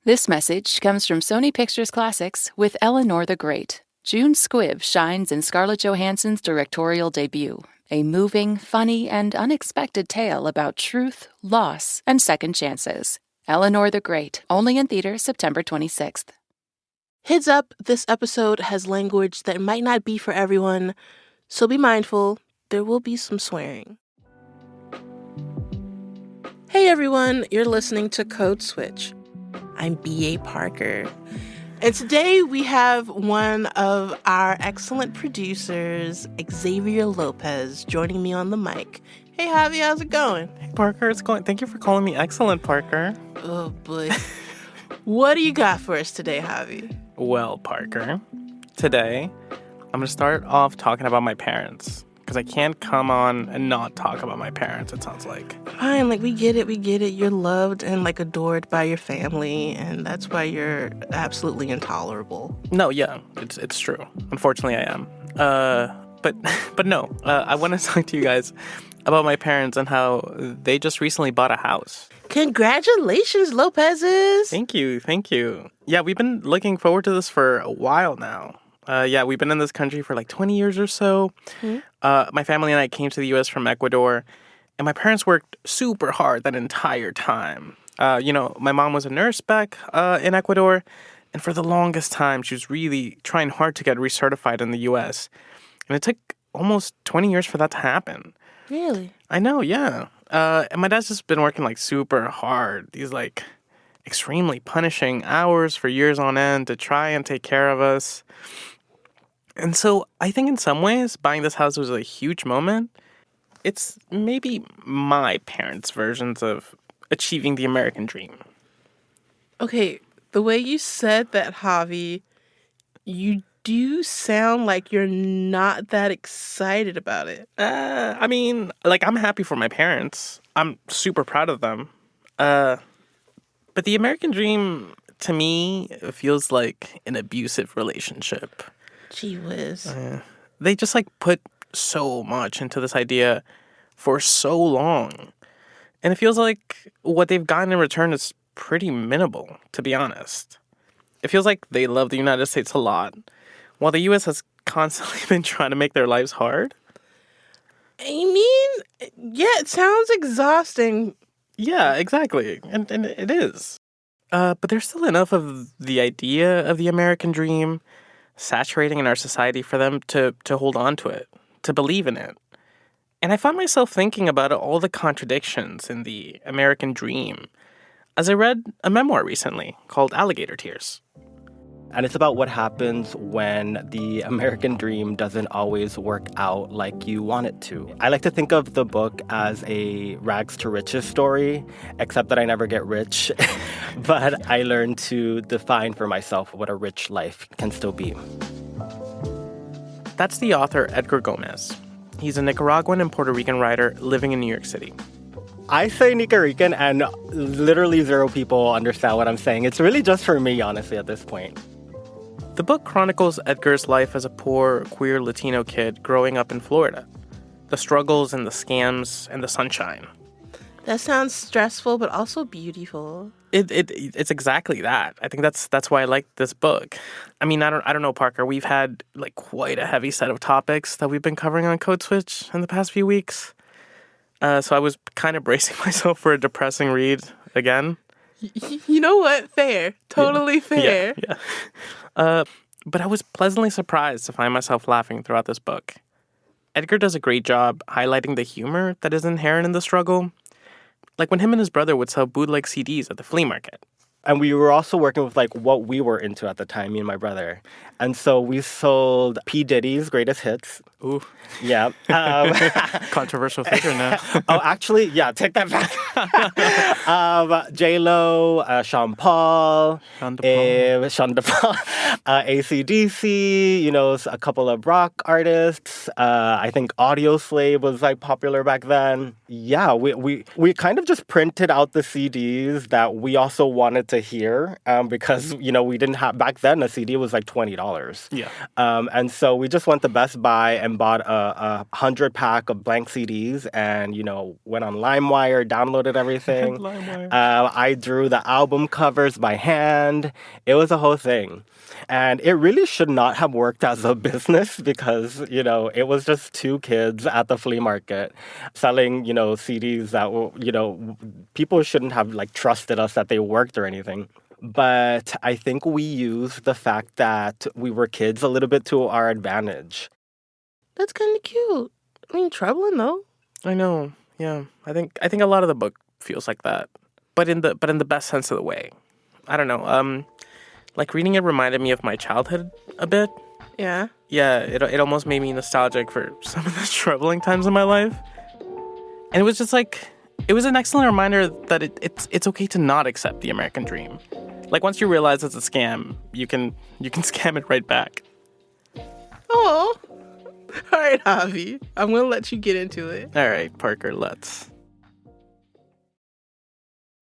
This message comes from Sony Pictures Classics with Eleanor the Great. June Squibb shines in Scarlett Johansson's directorial debut, a moving, funny, and unexpected tale about truth, loss, and second chances. Eleanor the Great, only in theaters September 26th. Heads up, this episode has language that might not be for everyone, so be mindful. There will be some swearing. Hey everyone, you're listening to Code Switch. I'm B.A. Parker. And today we have one of our excellent producers, Xavier Lopez, joining me on the mic. Hey Javi, how's it going? Hey Parker, it's going. Thank you for calling me excellent, Parker. Oh boy. What do you got for us today, Javi? Well, Parker, today I'm going to start off talking about my parents. Because I can't come on and not talk about my parents, it sounds like. Fine, we get it. You're loved and, adored by your family, and that's why you're absolutely intolerable. No, yeah, it's true. Unfortunately, I am. But no, I want to talk to you guys about my parents and how they just recently bought a house. Congratulations, Lopez's! Thank you. Yeah, we've been looking forward to this for a while now. We've been in this country for 20 years or so. Mm-hmm. My family and I came to the U.S. from Ecuador, and my parents worked super hard that entire time. My mom was a nurse back in Ecuador, and for the longest time, she was really trying hard to get recertified in the U.S. And it took almost 20 years for that to happen. Really? I know, yeah. And my dad's just been working super hard. These extremely punishing hours for years on end to try and take care of us. And so I think in some ways, buying this house was a huge moment. It's maybe my parents' versions of achieving the American dream. Okay, the way you said that, Javi, you do sound like you're not that excited about it. I'm happy for my parents. I'm super proud of them. But the American dream, to me, feels like an abusive relationship. Gee whiz. They just put so much into this idea for so long. And it feels like what they've gotten in return is pretty minimal, to be honest. It feels like they love the United States a lot, while the U.S. has constantly been trying to make their lives hard. It sounds exhausting. Yeah, exactly. And it is. But there's still enough of the idea of the American dream saturating in our society for them to hold on to it, to believe in it. And I find myself thinking about all the contradictions in the American dream as I read a memoir recently called Alligator Tears. And it's about what happens when the American dream doesn't always work out like you want it to. I like to think of the book as a rags to riches story, except that I never get rich. But I learned to define for myself what a rich life can still be. That's the author Edgar Gomez. He's a Nicaraguan and Puerto Rican writer living in New York City. I say Nicaraguan and literally zero people understand what I'm saying. It's really just for me, honestly, at this point. The book chronicles Edgar's life as a poor, queer Latino kid growing up in Florida. The struggles and the scams and the sunshine. That sounds stressful, but also beautiful. It's exactly that. I think that's why I like this book. I don't know, Parker. We've had quite a heavy set of topics that we've been covering on Code Switch in the past few weeks. So I was kind of bracing myself for a depressing read again. You know what? Fair. Totally fair. Yeah. But I was pleasantly surprised to find myself laughing throughout this book. Edgar does a great job highlighting the humor that is inherent in the struggle. Like when him and his brother would sell bootleg CDs at the flea market. And we were also working with what we were into at the time, me and my brother. And so we sold P. Diddy's Greatest Hits. Ooh. Yeah. Controversial figure now. Oh, actually, yeah, take that back. J-Lo, Sean Paul, AC/DC, a couple of rock artists. I think Audio Slave was popular back then. Yeah, we kind of just printed out the CDs that we also wanted to hear because, we didn't have, back then a CD was $20. Yeah. And so we just went to Best Buy and bought a 100-pack of blank CDs and, went on LimeWire, downloaded everything. LimeWire. I drew the album covers by hand. It was a whole thing. And it really should not have worked as a business because, it was just two kids at the flea market selling, CDs that, people shouldn't have trusted us that they worked or anything. But I think we used the fact that we were kids a little bit to our advantage. That's kind of cute. I mean, troubling though. I know. Yeah. I think a lot of the book feels like that. But in the best sense of the way. I don't know. Reading it reminded me of my childhood a bit. Yeah. Yeah, it almost made me nostalgic for some of the troubling times in my life. And it was just it was an excellent reminder that it's okay to not accept the American dream. Once you realize it's a scam, you can scam it right back. Oh. All right, Javi. I'm going to let you get into it. All right, Parker, let's.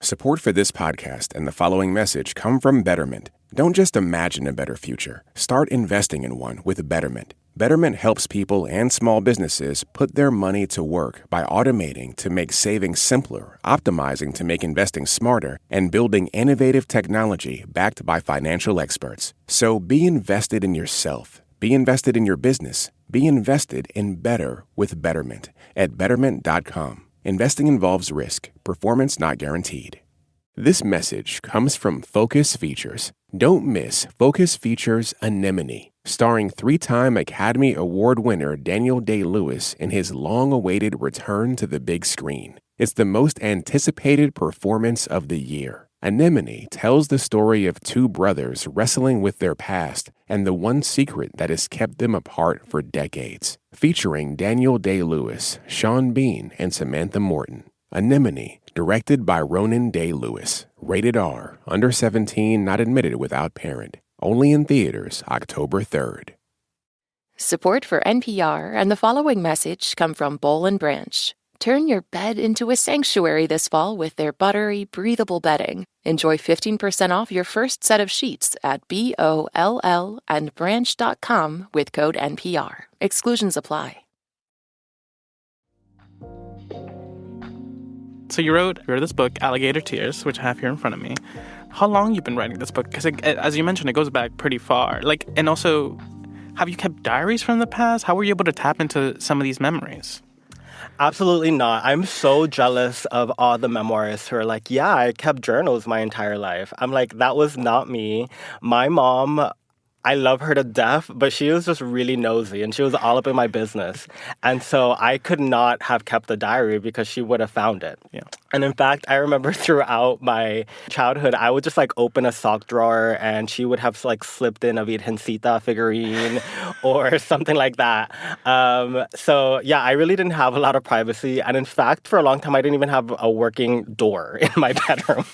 Support for this podcast and the following message come from Betterment. Don't just imagine a better future. Start investing in one with Betterment. Betterment helps people and small businesses put their money to work by automating to make saving simpler, optimizing to make investing smarter, and building innovative technology backed by financial experts. So be invested in yourself. Be invested in your business. Be invested in better with Betterment at Betterment.com. Investing involves risk. Performance not guaranteed. This message comes from Focus Features. Don't miss Focus Features Anemone, starring 3-time Academy Award winner Daniel Day-Lewis in his long-awaited return to the big screen. It's the most anticipated performance of the year. Anemone tells the story of two brothers wrestling with their past and the one secret that has kept them apart for decades. Featuring Daniel Day-Lewis, Sean Bean, and Samantha Morton. Anemone, directed by Ronan Day-Lewis. Rated R, under 17, not admitted without parent. Only in theaters October 3rd. Support for NPR and the following message come from Boll and Branch. Turn your bed into a sanctuary this fall with their buttery, breathable bedding. Enjoy 15% off your first set of sheets at BOLL and branch.com with code NPR. Exclusions apply. So you wrote this book, Alligator Tears, which I have here in front of me. How long you been writing this book? Because as you mentioned, it goes back pretty far. And also, have you kept diaries from the past? How were you able to tap into some of these memories? Absolutely not. I'm so jealous of all the memoirists who are like, yeah, I kept journals my entire life. I'm like, that was not me. My mom, I love her to death, but she was just really nosy and she was all up in my business. And so I could not have kept the diary because she would have found it. Yeah. And in fact, I remember throughout my childhood, I would just open a sock drawer and she would have slipped in a Virgencita figurine or something like that. So yeah, I really didn't have a lot of privacy. And in fact, for a long time, I didn't even have a working door in my bedroom.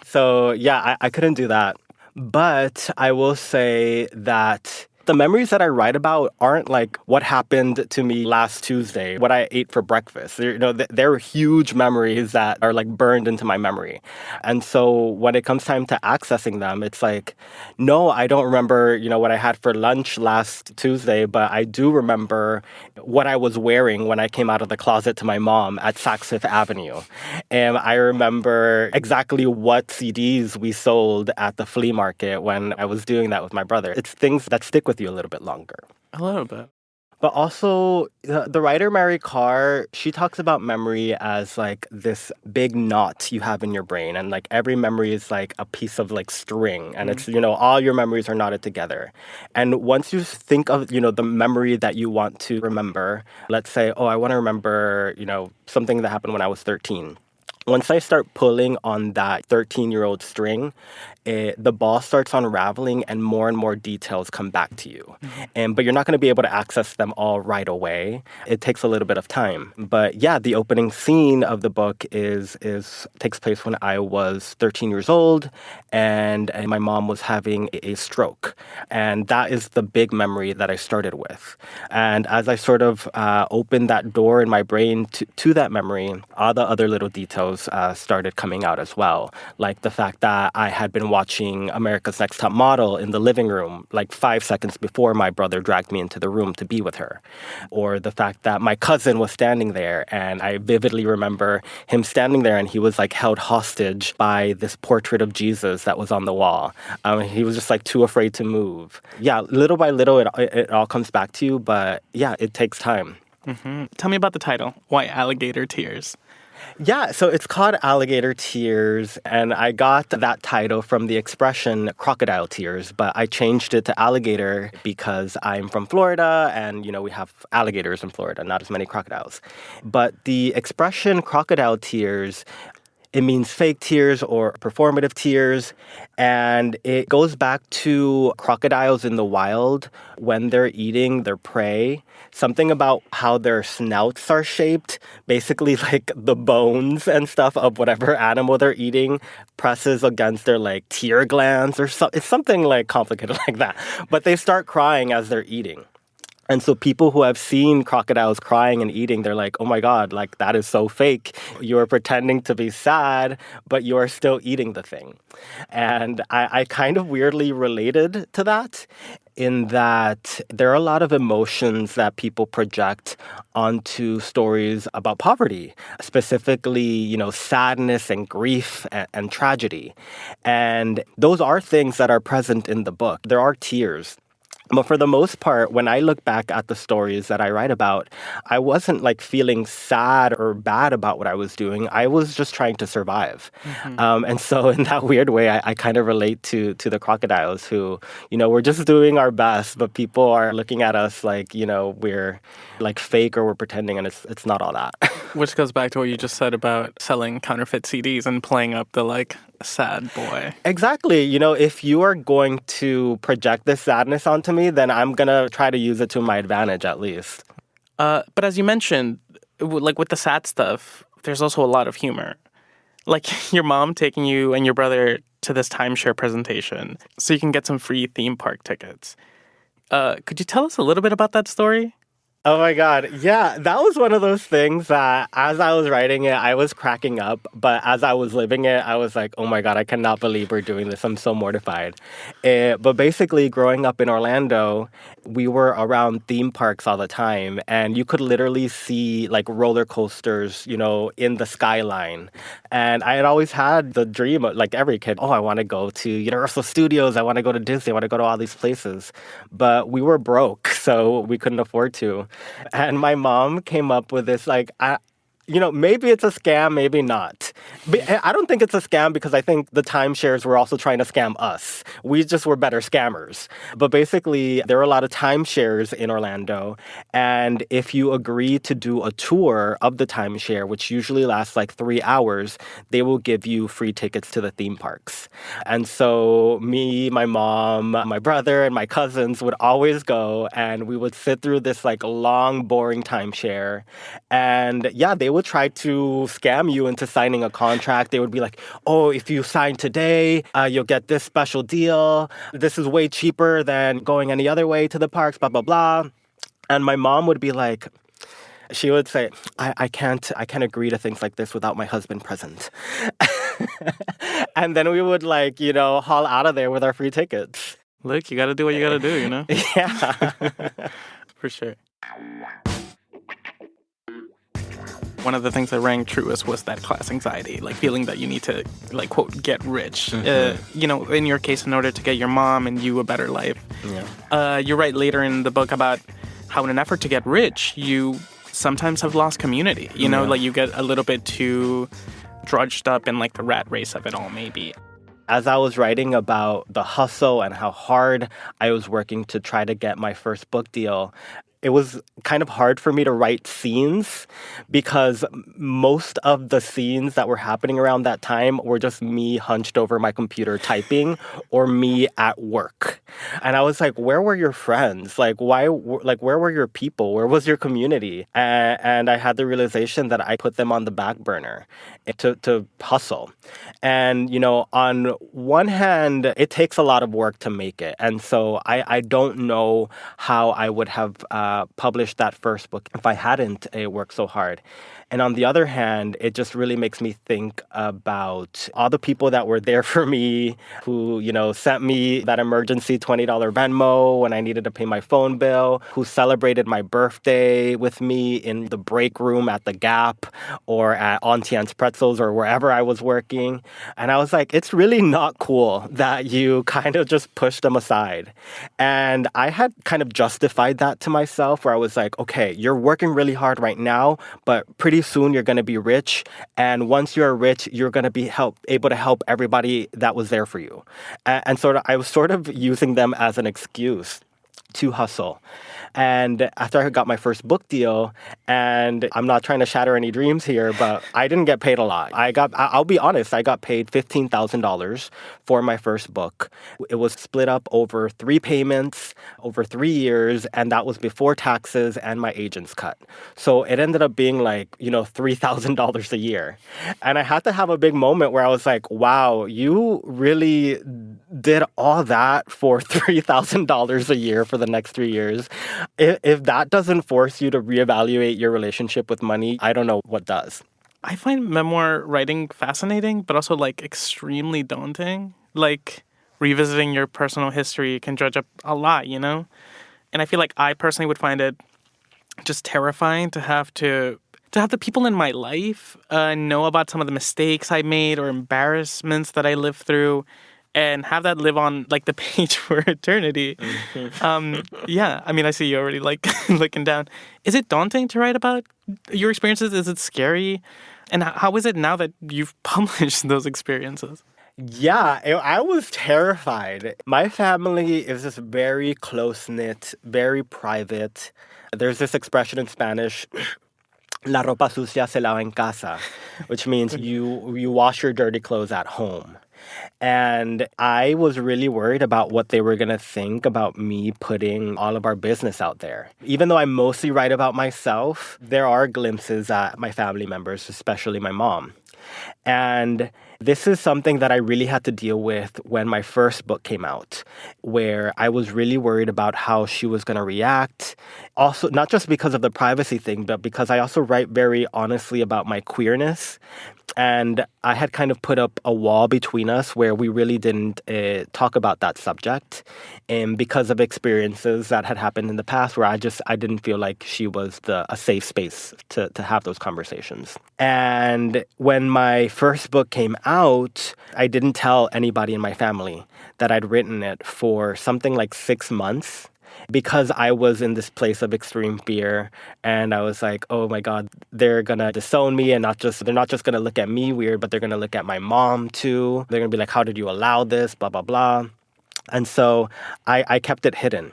So yeah, I couldn't do that. But I will say that the memories that I write about aren't what happened to me last Tuesday, what I ate for breakfast. They're huge memories that are burned into my memory. And so when it comes time to accessing them, it's no, I don't remember, what I had for lunch last Tuesday, but I do remember what I was wearing when I came out of the closet to my mom at Saks Fifth Avenue. And I remember exactly what CDs we sold at the flea market when I was doing that with my brother. It's things that stick with you a little bit longer. A little bit. But also, the writer Mary Karr, she talks about memory as this big knot you have in your brain. And every memory is a piece of string. And it's, all your memories are knotted together. And once you think of, the memory that you want to remember, let's say, oh, I want to remember, something that happened when I was 13. Once I start pulling on that 13-year-old string, the ball starts unraveling and more details come back to you. Mm-hmm. But you're not going to be able to access them all right away. It takes a little bit of time. But yeah, the opening scene of the book takes place when I was 13 years old and my mom was having a stroke. And that is the big memory that I started with. And as I sort of opened that door in my brain to that memory, all the other little details shows started coming out as well. Like the fact that I had been watching America's Next Top Model in the living room like 5 seconds before my brother dragged me into the room to be with her. Or the fact that my cousin was standing there, and I vividly remember him standing there and he was like held hostage by this portrait of Jesus that was on the wall. He was just like too afraid to move. Yeah, little by little, it all comes back to you, but yeah, it takes time. Mm-hmm. Tell me about the title. Why Alligator Tears? Yeah, so it's called Alligator Tears, and I got that title from the expression crocodile tears, but I changed it to alligator because I'm from Florida, and, we have alligators in Florida, not as many crocodiles. But the expression crocodile tears, it means fake tears or performative tears, and it goes back to crocodiles in the wild when they're eating their prey. Something about how their snouts are shaped, basically like the bones and stuff of whatever animal they're eating presses against their like tear glands or so. It's something like complicated like that. But they start crying as they're eating. And so people who have seen crocodiles crying and eating, they're like, oh my God, like that is so fake. You're pretending to be sad, but you're still eating the thing. And I kind of weirdly related to that in that there are a lot of emotions that people project onto stories about poverty, specifically, sadness and grief and tragedy. And those are things that are present in the book. There are tears. But for the most part, when I look back at the stories that I write about, I wasn't like feeling sad or bad about what I was doing. I was just trying to survive. Mm-hmm. And so in that weird way, I kind of relate to the crocodiles who, we're just doing our best, but people are looking at us like, we're like fake or we're pretending, and it's not all that. Which goes back to what you just said about selling counterfeit CDs and playing up the like sad boy. Exactly. If you are going to project this sadness onto me, then I'm going to try to use it to my advantage at least. But as you mentioned, like with the sad stuff, there's also a lot of humor. Like your mom taking you and your brother to this timeshare presentation so you can get some free theme park tickets. Could you tell us a little bit about that story? Oh my God. Yeah, that was one of those things that as I was writing it, I was cracking up. But as I was living it, I was like, oh my God, I cannot believe we're doing this. I'm so mortified. But basically, growing up in Orlando, we were around theme parks all the time. And you could literally see like roller coasters, in the skyline. And I had always had the dream, like every kid, I want to go to Universal Studios. I want to go to Disney. I want to go to all these places. But we were broke, so we couldn't afford to. And my mom came up with this, like, maybe it's a scam, maybe not. But I don't think it's a scam because I think the timeshares were also trying to scam us. We just were better scammers. But basically, there are a lot of timeshares in Orlando. And if you agree to do a tour of the timeshare, which usually lasts like 3 hours, they will give you free tickets to the theme parks. And so me, my mom, my brother, and my cousins would always go. And we would sit through this like long, boring timeshare. And yeah, they would try to scam you into signing a contract. They would be like, if you sign today, you'll get this special deal. This is way cheaper than going any other way to the parks, blah, blah, blah. And my mom would be like, she would say, I can't agree to things like this without my husband present. And then we would like, haul out of there with our free tickets. Look, you got to do what you got to do, Yeah. For sure. One of the things that rang truest was that class anxiety, like feeling that you need to, like, quote, get rich. Mm-hmm. In your case, in order to get your mom and you a better life. Yeah. You write later in the book about how in an effort to get rich, you sometimes have lost community. Like you get a little bit too drudged up in like the rat race of it all, maybe. As I was writing about the hustle and how hard I was working to try to get my first book deal, it was kind of hard for me to write scenes because most of the scenes that were happening around that time were just me hunched over my computer typing or me at work. And I was like, where were your friends? Like, where were your people? Where was your community? And I had the realization that I put them on the back burner to hustle. And, on one hand, it takes a lot of work to make it. And so I don't know how I would have published that first book if I hadn't worked so hard. And on the other hand, it just really makes me think about all the people that were there for me, who, sent me that emergency $20 Venmo when I needed to pay my phone bill, who celebrated my birthday with me in the break room at the Gap or at Auntie Anne's Pretzels or wherever I was working. And I was like, it's really not cool that you kind of just push them aside. And I had kind of justified that to myself where I was like, okay, you're working really hard right now, but pretty soon you're going to be rich. And once you're rich, you're going to be able to help everybody that was there for you. And sort of, I was sort of using them as an excuse to hustle. And after I got my first book deal, and I'm not trying to shatter any dreams here, but I didn't get paid a lot. I'll be honest, I got paid $15,000 for my first book. It was split up over 3 payments, over 3 years, and that was before taxes and my agent's cut. So it ended up being like, $3,000 a year. And I had to have a big moment where I was like, wow, you really did all that for $3,000 a year for the next 3 years. If that doesn't force you to reevaluate your relationship with money, I don't know what does. I find memoir writing fascinating, but also extremely daunting. Revisiting your personal history can dredge up a lot, And I feel like I personally would find it just terrifying to have the people in my life know about some of the mistakes I made or embarrassments that I lived through, and have that live on the page for eternity. Yeah, I see you already looking down. Is it daunting to write about your experiences? Is it scary? And how is it now that you've published those experiences? Yeah, I was terrified. My family is just very close-knit, very private. There's this expression in Spanish, la ropa sucia se lava en casa, which means you wash your dirty clothes at home. And I was really worried about what they were going to think about me putting all of our business out there. Even though I mostly write about myself, there are glimpses at my family members, especially my mom. And this is something that I really had to deal with when my first book came out, where I was really worried about how she was going to react. Also, not just because of the privacy thing, but because I also write very honestly about my queerness. And I had kind of put up a wall between us where we really didn't talk about that subject, and because of experiences that had happened in the past where I didn't feel like she was a safe space to have those conversations. And when my first book came out, I didn't tell anybody in my family that I'd written it for something like 6 months, because I was in this place of extreme fear, and I was like, oh my God, they're gonna disown me, and they're not just gonna look at me weird, but they're gonna look at my mom too. They're gonna be like, how did you allow this, blah, blah, blah. And so I kept it hidden.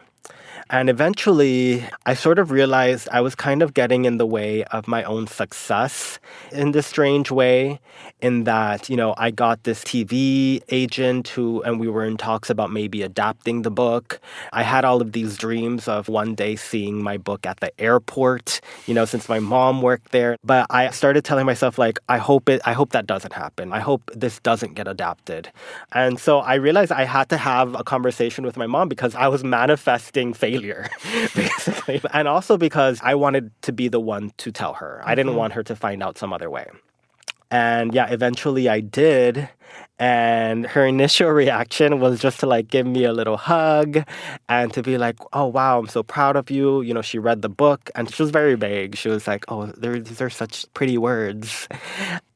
And eventually, I sort of realized I was kind of getting in the way of my own success in this strange way, in that, I got this TV agent and we were in talks about maybe adapting the book. I had all of these dreams of one day seeing my book at the airport, since my mom worked there. But I started telling myself, I hope that doesn't happen. I hope this doesn't get adapted. And so I realized I had to have a conversation with my mom because I was manifesting failure. Basically. And also because I wanted to be the one to tell her. I didn't want her to find out some other way. And yeah, eventually I did. And her initial reaction was just to give me a little hug and to be like, oh, wow, I'm so proud of you. She read the book and she was very vague. She was like, oh, these are such pretty words.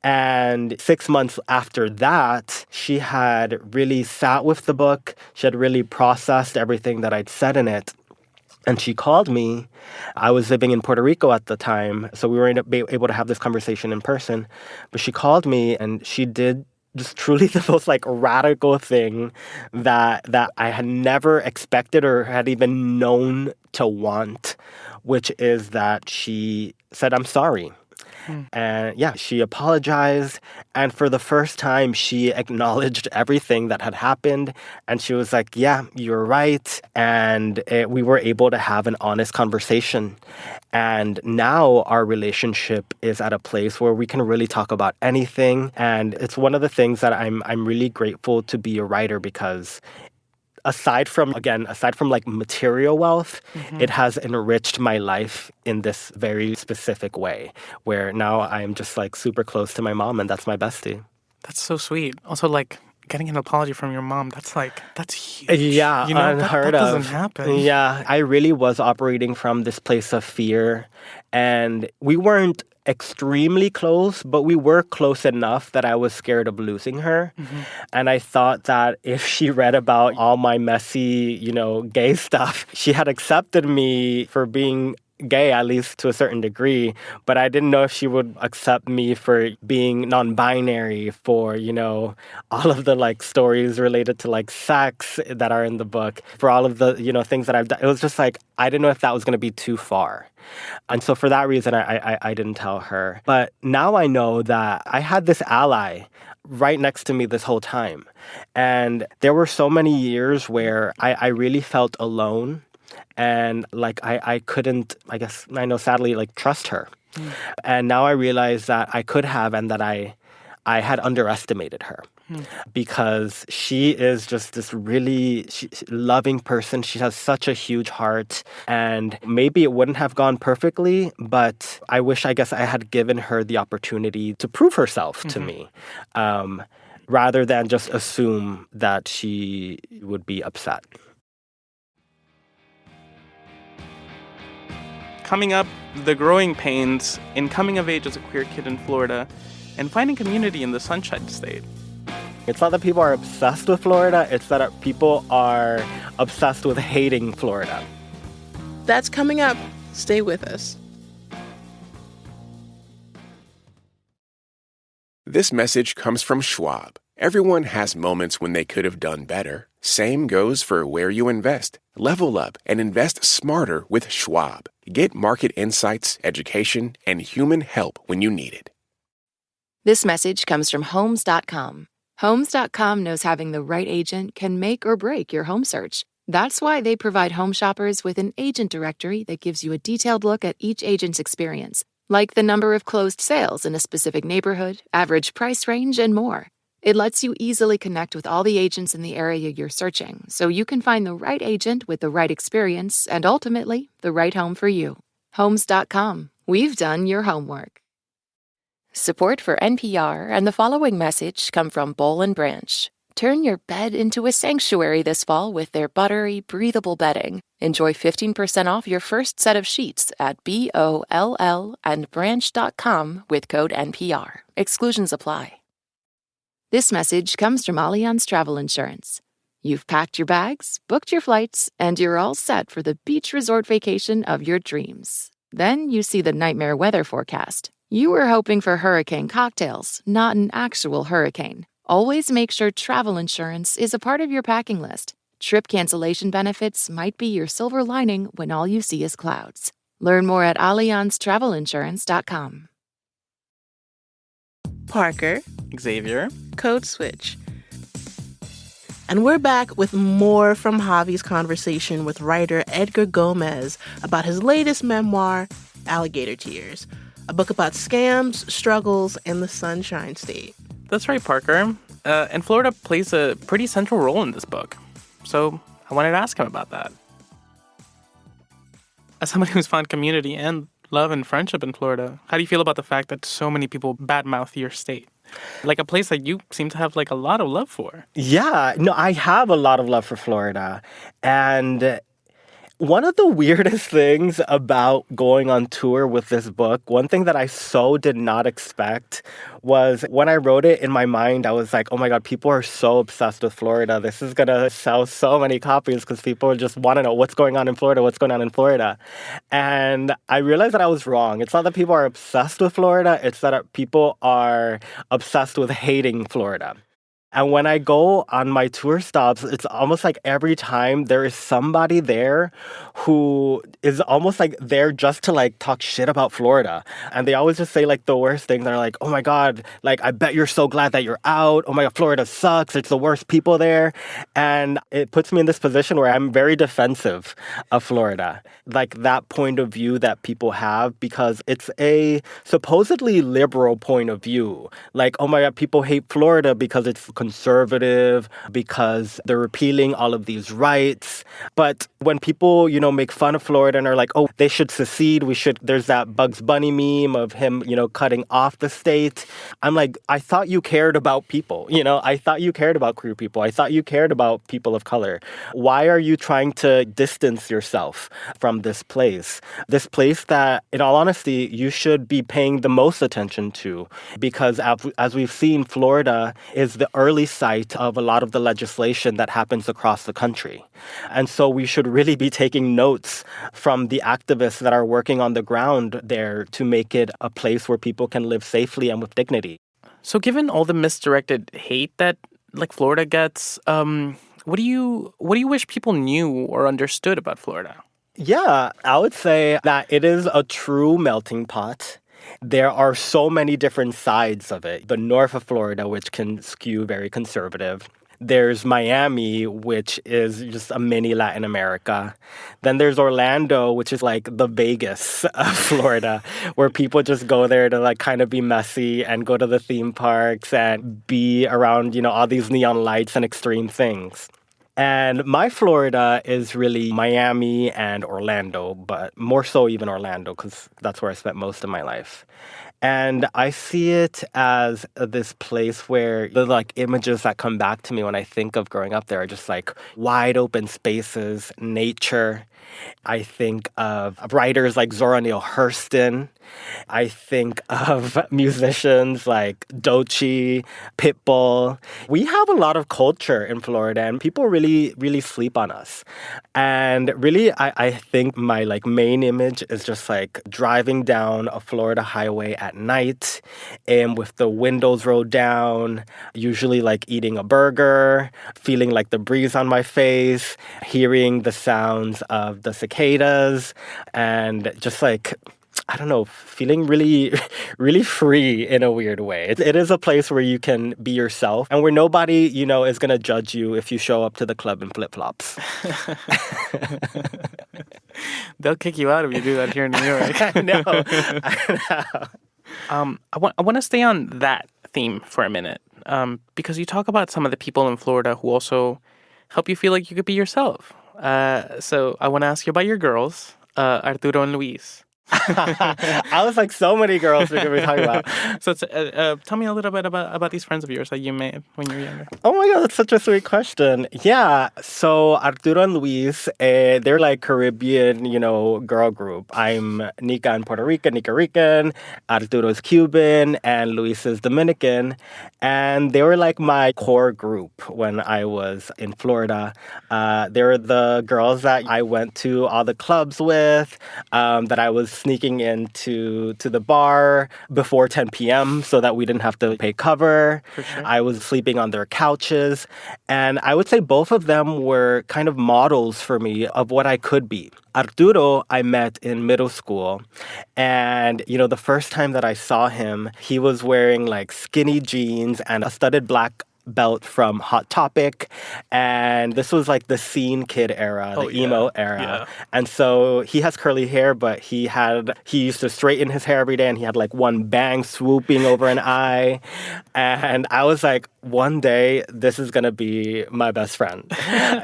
And 6 months after that, she had really sat with the book. She had really processed everything that I'd said in it. And she called me. I was living in Puerto Rico at the time, so we weren't able to have this conversation in person. But she called me, and she did just truly the most radical thing that I had never expected or had even known to want, which is that she said, I'm sorry. And yeah, she apologized. And for the first time, she acknowledged everything that had happened. And she was like, yeah, you're right. And we were able to have an honest conversation. And now our relationship is at a place where we can really talk about anything. And it's one of the things that I'm really grateful to be a writer, because aside from like material wealth, it has enriched my life in this very specific way where now I'm just like super close to my mom and that's my bestie. That's so sweet. Also, like, getting an apology from your mom, that's huge. Yeah, you know, unheard that of. doesn't happen. Yeah, I really was operating from this place of fear. And we weren't extremely close, but we were close enough that I was scared of losing her. And I thought that if she read about all my messy, gay stuff, she had accepted me for being gay, at least to a certain degree, but I didn't know if she would accept me for being non-binary, for, all of the, like, stories related to, like, sex that are in the book, for all of the, things that I've done. It was just like, I didn't know if that was going to be too far. And so for that reason, I didn't tell her. But now I know that I had this ally right next to me this whole time. And there were so many years where I really felt alone. And like I couldn't, I guess, I know sadly, like trust her. And now I realize that I could have and that I had underestimated her. Because she is just this really loving person. She has such a huge heart. And maybe it wouldn't have gone perfectly, but I wish, I guess, I had given her the opportunity to prove herself to me. Rather than just assume that she would be upset. Coming up, the growing pains in coming of age as a queer kid in Florida and finding community in the Sunshine State. It's not that people are obsessed with Florida, it's that people are obsessed with hating Florida. That's coming up. Stay with us. This message comes from Schwab. Everyone has moments when they could have done better. Same goes for where you invest. Level up and invest smarter with Schwab. Get market insights, education, and human help when you need it. This message comes from Homes.com. Homes.com knows having the right agent can make or break your home search. That's why they provide home shoppers with an agent directory that gives you a detailed look at each agent's experience, like the number of closed sales in a specific neighborhood, average price range, and more. It lets you easily connect with all the agents in the area you're searching, so you can find the right agent with the right experience and ultimately the right home for you. Homes.com. We've done your homework. Support for NPR and the following message come from Boll & Branch. Turn your bed into a sanctuary this fall with their buttery, breathable bedding. Enjoy 15% off your first set of sheets at BOLL and branch.com with code NPR. Exclusions apply. This message comes from Allianz Travel Insurance. You've packed your bags, booked your flights, and you're all set for the beach resort vacation of your dreams. Then you see the nightmare weather forecast. You were hoping for hurricane cocktails, not an actual hurricane. Always make sure travel insurance is a part of your packing list. Trip cancellation benefits might be your silver lining when all you see is clouds. Learn more at AllianzTravelInsurance.com. Parker. Xavier. Code Switch. And we're back with more from Javi's conversation with writer Edgar Gomez about his latest memoir, Alligator Tears, a book about scams, struggles, and the Sunshine State. That's right, Parker. And Florida plays a pretty central role in this book. So I wanted to ask him about that. As somebody who's found community and love and friendship in Florida, how do you feel about the fact that so many people badmouth your state? Like a place that you seem to have like a lot of love for. Yeah, no, I have a lot of love for Florida. And one of the weirdest things about going on tour with this book, one thing that I so did not expect was when I wrote it in my mind, I was like, oh my God, people are so obsessed with Florida. This is going to sell so many copies because people just want to know what's going on in Florida. And I realized that I was wrong. It's not that people are obsessed with Florida. It's that people are obsessed with hating Florida. And when I go on my tour stops, it's almost like every time there is somebody there who is almost like there just to like talk shit about Florida. And they always just say like the worst thing. They're like, oh my God, like I bet you're so glad that you're out. Oh my God, Florida sucks. It's the worst people there. And it puts me in this position where I'm very defensive of Florida. Like that point of view that people have because it's a supposedly liberal point of view. Like, oh my God, people hate Florida because it's conservative because they're repealing all of these rights. But when people, make fun of Florida and are like, oh, they should secede, there's that Bugs Bunny meme of him, cutting off the state. I'm like, I thought you cared about people, I thought you cared about queer people. I thought you cared about people of color. Why are you trying to distance yourself from this place? This place that, in all honesty, you should be paying the most attention to, because as we've seen, Florida is the early site of a lot of the legislation that happens across the country. And so we should really be taking notes from the activists that are working on the ground there to make it a place where people can live safely and with dignity. So given all the misdirected hate that Florida gets, what do you wish people knew or understood about Florida? Yeah, I would say that it is a true melting pot. There are so many different sides of it. The north of Florida, which can skew very conservative. There's Miami, which is just a mini Latin America. Then there's Orlando, which is like the Vegas of Florida, where people just go there to kind of be messy and go to the theme parks and be around, all these neon lights and extreme things. And my Florida is really Miami and Orlando, but more so even Orlando, because that's where I spent most of my life. And I see it as this place where the images that come back to me when I think of growing up there are just wide open spaces, nature. I think of writers like Zora Neale Hurston. I think of musicians like Doechii, Pitbull. We have a lot of culture in Florida, and people really, really sleep on us. And really, I think my main image is just driving down a Florida highway at night, and with the windows rolled down, usually eating a burger, feeling the breeze on my face, hearing the sounds of the cicadas, and just I don't know, feeling really, really free in a weird way. It is a place where you can be yourself and where nobody, is going to judge you if you show up to the club in flip-flops. They'll kick you out if you do that here in New York. I know. I want to stay on that theme for a minute, because you talk about some of the people in Florida who also help you feel like you could be yourself. So I want to ask you about your girls, Arturo and Luis. I was so many girls we're going to be talking about. So tell me a little bit about these friends of yours that you made when you were younger. Oh my God, that's such a sweet question. Yeah, so Arturo and Luis, they're Caribbean, girl group. I'm Nicaraguan Puerto Rican, Nicaraguan. Arturo's Cuban, and Luis is Dominican. And they were my core group when I was in Florida. They were the girls that I went to all the clubs with, that I was sneaking into the bar before 10 p.m. so that we didn't have to pay cover. For sure. I was sleeping on their couches. And I would say both of them were kind of models for me of what I could be. Arturo, I met in middle school. And, the first time that I saw him, he was wearing skinny jeans and a studded black belt from Hot Topic. And this was the scene kid era, the emo era. Yeah. And so he has curly hair, but he used to straighten his hair every day, and he had one bang swooping over an eye. And I was one day, this is going to be my best friend.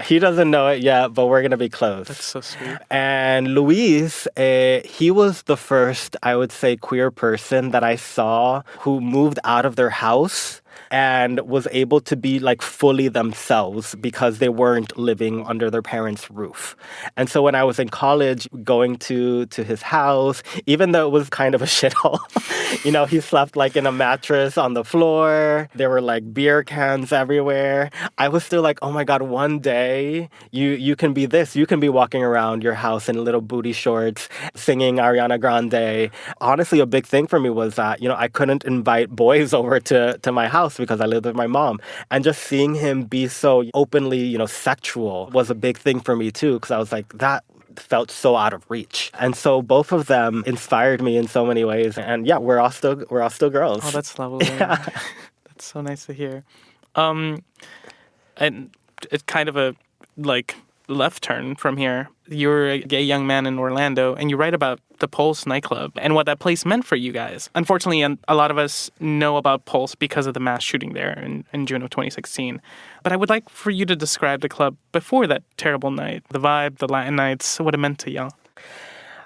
He doesn't know it yet, but we're going to be close. That's so sweet. And Luis, he was the first, I would say, queer person that I saw who moved out of their house and was able to be fully themselves because they weren't living under their parents' roof. And so when I was in college, going to his house, even though it was kind of a shithole, he slept in a mattress on the floor. There were beer cans everywhere. I was still oh my God, one day you can be this. You can be walking around your house in little booty shorts, singing Ariana Grande. Honestly, a big thing for me was that, I couldn't invite boys over to my house because I lived with my mom. And just seeing him be so openly, sexual was a big thing for me too, because I was that felt so out of reach. And so both of them inspired me in so many ways. And yeah, we're all still girls. Oh, that's lovely. Yeah. That's so nice to hear. And it's kind of a left turn from here. You're a gay young man in Orlando, and you write about the Pulse nightclub and what that place meant for you guys. Unfortunately, a lot of us know about Pulse because of the mass shooting there in June of 2016. But I would like for you to describe the club before that terrible night, the vibe, the Latin nights, what it meant to y'all.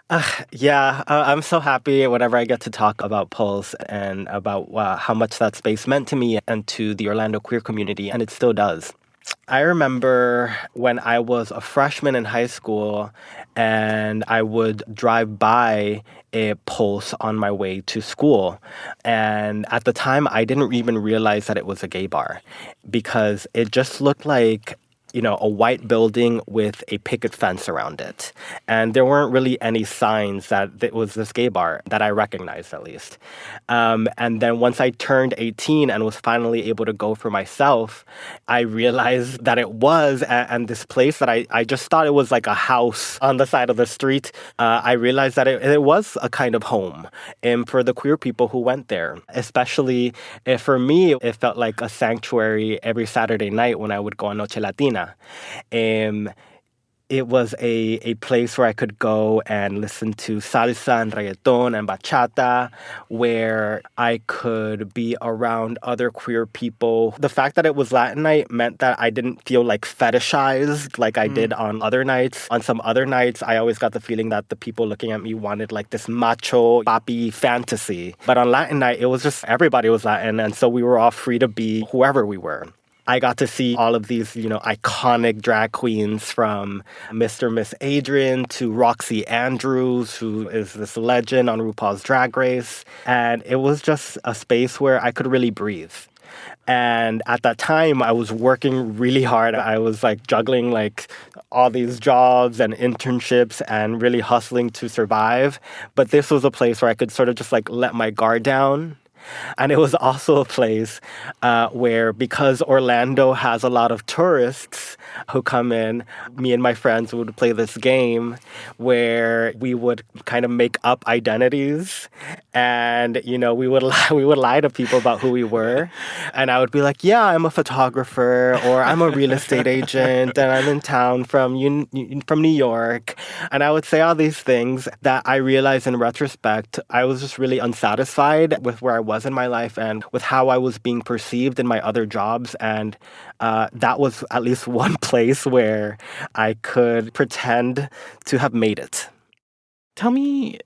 I'm so happy whenever I get to talk about Pulse and about how much that space meant to me and to the Orlando queer community, and it still does. I remember when I was a freshman in high school and I would drive by a Pulse on my way to school. And at the time, I didn't even realize that it was a gay bar because it just looked like a white building with a picket fence around it. And there weren't really any signs that it was this gay bar that I recognized, at least. And then once I turned 18 and was finally able to go for myself, I realized that it was, and this place that I just thought it was like a house on the side of the street, I realized that it was a kind of home for the queer people who went there. Especially for me, it felt like a sanctuary every Saturday night when I would go on Noche Latina. It was a place where I could go and listen to salsa and reggaeton and bachata, where I could be around other queer people. The fact that it was Latin night meant that I didn't feel like fetishized like I did on other nights. On some other nights, I always got the feeling that the people looking at me wanted like this macho, papi fantasy. But on Latin night, it was just everybody was Latin, and so we were all free to be whoever we were. I got to see all of these, iconic drag queens from Mr. and Miss Adrian to Roxy Andrews, who is this legend on RuPaul's Drag Race. And it was just a space where I could really breathe. And at that time, I was working really hard. I was juggling all these jobs and internships and really hustling to survive. But this was a place where I could sort of just let my guard down. And it was also a place where, because Orlando has a lot of tourists who come in, me and my friends would play this game where we would kind of make up identities. And, we would lie to people about who we were. And I would be like, yeah, I'm a photographer, or I'm a real estate agent, and I'm in town from New York. And I would say all these things that I realized in retrospect, I was just really unsatisfied with where I was in my life and with how I was being perceived in my other jobs. And that was at least one place where I could pretend to have made it. Tell me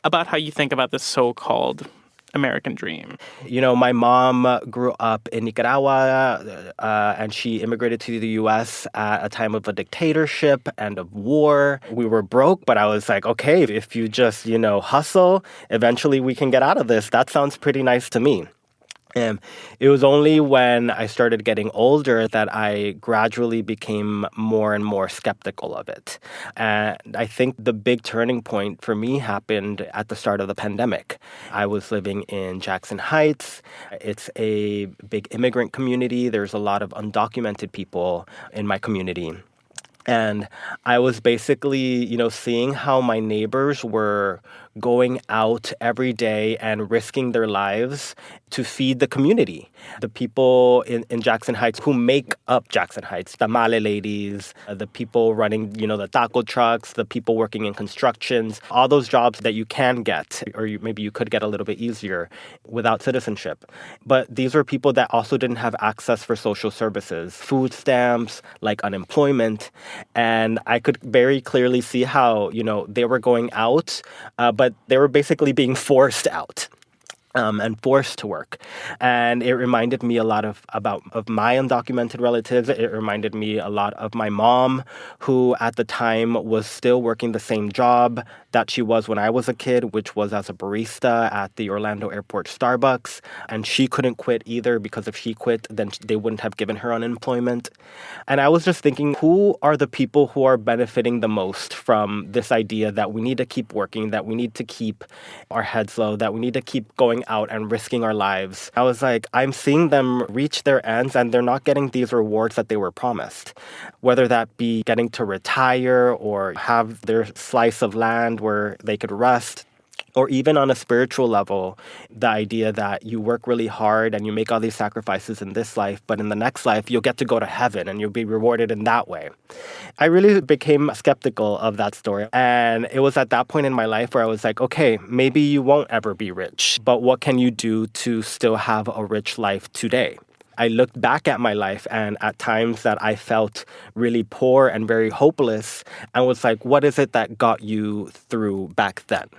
about how you think about this so-called American dream. My mom grew up in Nicaragua, and she immigrated to the U.S. at a time of a dictatorship and of war. We were broke, but I was like, okay, if you just, hustle, eventually we can get out of this. That sounds pretty nice to me. It was only when I started getting older that I gradually became more and more skeptical of it. And I think the big turning point for me happened at the start of the pandemic. I was living in Jackson Heights. It's a big immigrant community. There's a lot of undocumented people in my community. And I was basically, seeing how my neighbors were going out every day and risking their lives to feed the community. The people in Jackson Heights who make up Jackson Heights, tamale ladies, the people running, the taco trucks, the people working in constructions, all those jobs that you can get, or maybe you could get a little bit easier without citizenship. But these were people that also didn't have access for social services, food stamps, unemployment. And I could very clearly see how, they were going out, but they were basically being forced out. And forced to work. And it reminded me a lot of my undocumented relatives. It reminded me a lot of my mom, who at the time was still working the same job that she was when I was a kid, which was as a barista at the Orlando Airport Starbucks. And she couldn't quit either, because if she quit, then they wouldn't have given her unemployment. And I was just thinking, who are the people who are benefiting the most from this idea that we need to keep working, that we need to keep our heads low, that we need to keep going out and risking our lives? I was like, I'm seeing them reach their ends and they're not getting these rewards that they were promised. Whether that be getting to retire or have their slice of land where they could rest, Or even on a spiritual level, the idea that you work really hard and you make all these sacrifices in this life, but in the next life, you'll get to go to heaven and you'll be rewarded in that way. I really became skeptical of that story. And it was at that point in my life where I was like, okay, maybe you won't ever be rich, but what can you do to still have a rich life today? I looked back at my life and at times that I felt really poor and very hopeless and was like, what is it that got you through back then?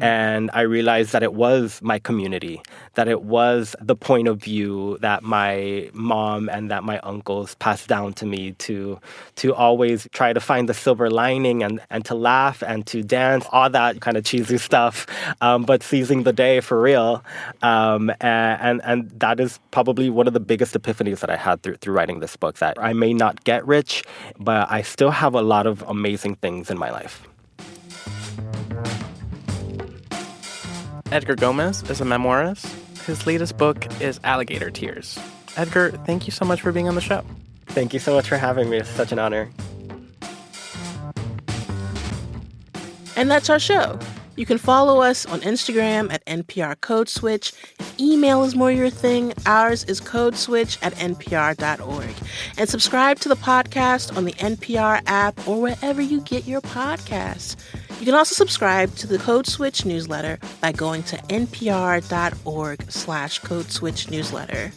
And I realized that it was my community, that it was the point of view that my mom and that my uncles passed down to me to always try to find the silver lining and to laugh and to dance, all that kind of cheesy stuff, but seizing the day for real. And that is probably one of the biggest epiphanies that I had through writing this book, that I may not get rich, but I still have a lot of amazing things in my life. Edgar Gomez is a memoirist. His latest book is Alligator Tears. Edgar, thank you so much for being on the show. Thank you so much for having me. It's such an honor. And that's our show. You can follow us on Instagram at NPR Code Switch. If email is more your thing, ours is codeswitch@npr.org. And subscribe to the podcast on the NPR app or wherever you get your podcasts. You can also subscribe to the Code Switch newsletter by going to npr.org/Code Switch newsletter.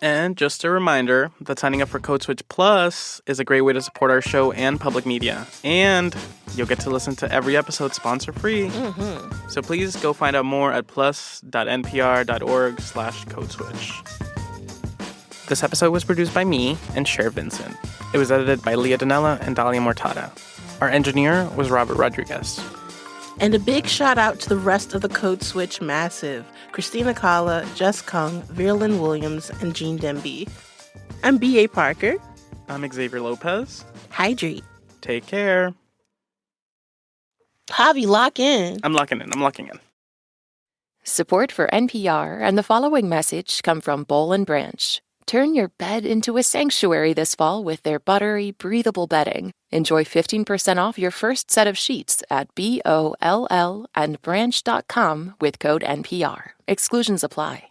And just a reminder that signing up for Code Switch Plus is a great way to support our show and public media. And you'll get to listen to every episode sponsor-free. Mm-hmm. So please go find out more at plus.npr.org/Code Switch. This episode was produced by me and Cher Vincent. It was edited by Leah Donnella and Dalia Mortada. Our engineer was Robert Rodriguez. And a big shout out to the rest of the Code Switch massive: Christina Kala, Jess Kung, Verlyn Williams, and Jean Demby. I'm B.A. Parker. I'm Xavier Lopez. Hydrate. Take care. Javi, lock in. I'm locking in. Support for NPR and the following message come from Boll and Branch. Turn your bed into a sanctuary this fall with their buttery, breathable bedding. Enjoy 15% off your first set of sheets at BOLLandbranch.com with code NPR. Exclusions apply.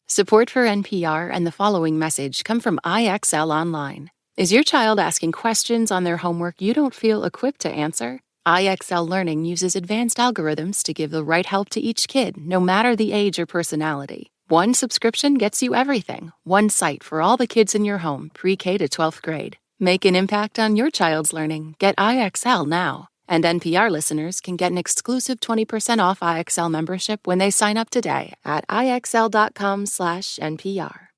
Support for NPR and the following message come from IXL Online. Is your child asking questions on their homework you don't feel equipped to answer? IXL Learning uses advanced algorithms to give the right help to each kid, no matter the age or personality. One subscription gets you everything. One site for all the kids in your home, pre-K to 12th grade. Make an impact on your child's learning. Get IXL now. And NPR listeners can get an exclusive 20% off IXL membership when they sign up today at IXL.com/NPR.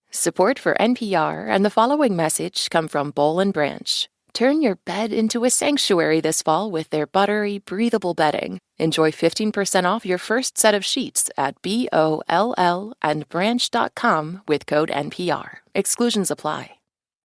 Support for NPR and the following message come from Boll and Branch. Turn your bed into a sanctuary this fall with their buttery, breathable bedding. Enjoy 15% off your first set of sheets at BOLLandbranch.com with code NPR. Exclusions apply.